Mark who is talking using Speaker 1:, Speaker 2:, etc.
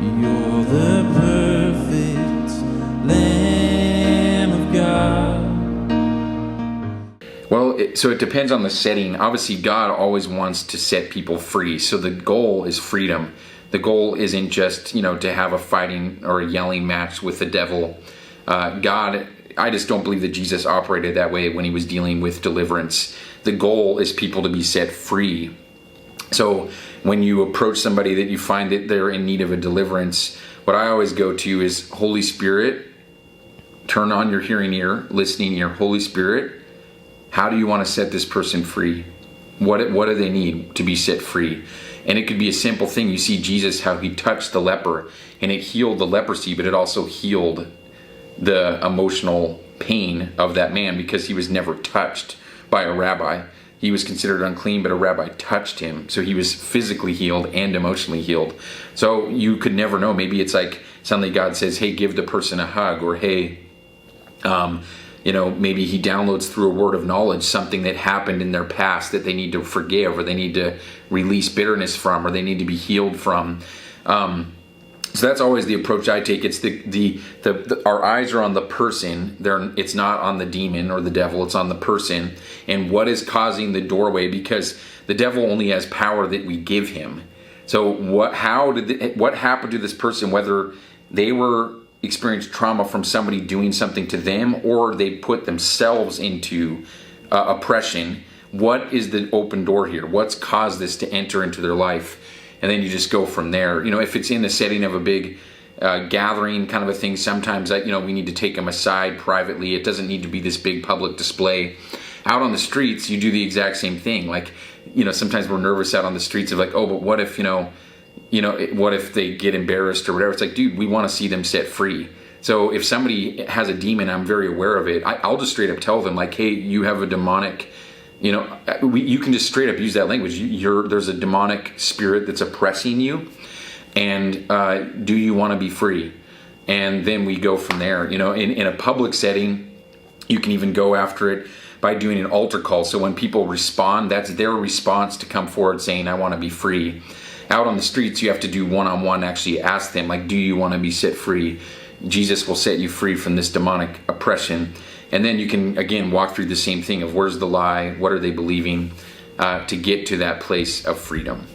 Speaker 1: You're the perfect Lamb of God.
Speaker 2: Well, so it depends on the setting. Obviously, God always wants to set people free. So the goal is freedom. The goal isn't just, to have a fighting or a yelling match with the devil. I just don't believe that Jesus operated that way when he was dealing with deliverance. The goal is people to be set free. So when you approach somebody that you find that they're in need of a deliverance, what I always go to is, Holy Spirit, turn on your hearing ear, listening ear. Holy Spirit, how do you want to set this person free? What do they need to be set free? And it could be a simple thing. You see Jesus, how he touched the leper and it healed the leprosy, but it also healed the emotional pain of that man because he was never touched by a rabbi. He was considered unclean, but a rabbi touched him. So he was physically healed and emotionally healed. So you could never know. Maybe it's like suddenly God says, hey, give the person a hug, or hey, maybe he downloads through a word of knowledge something that happened in their past that they need to forgive, or they need to release bitterness from, or they need to be healed from. So that's always the approach I take. It's our eyes are on the person. It's not on the demon or the devil. It's on the person and what is causing the doorway, because the devil only has power that we give him. So what happened to this person, whether they experienced trauma from somebody doing something to them or they put themselves into oppression? What is the open door here? What's caused this to enter into their life? And then you just go from there. If it's in the setting of a big gathering kind of a thing, sometimes we need to take them aside privately. It doesn't need to be this big public display. Out on the streets, you do the exact same thing. Sometimes we're nervous out on the streets of but what if, what if they get embarrassed or whatever? It's dude, we want to see them set free. So if somebody has a demon, I'm very aware of it. I'll just straight up tell them hey, you have a demonic, you can just straight up use that language. There's a demonic spirit that's oppressing you, and do you want to be free? And then we go from there. In a public setting, you can even go after it by doing an altar call. So when people respond, that's their response to come forward saying, I want to be free. Out on the streets, you have to do one-on-one, actually ask them, do you want to be set free? Jesus will set you free from this demonic oppression. And then you can, again, walk through the same thing of where's the lie, what are they believing, to get to that place of freedom.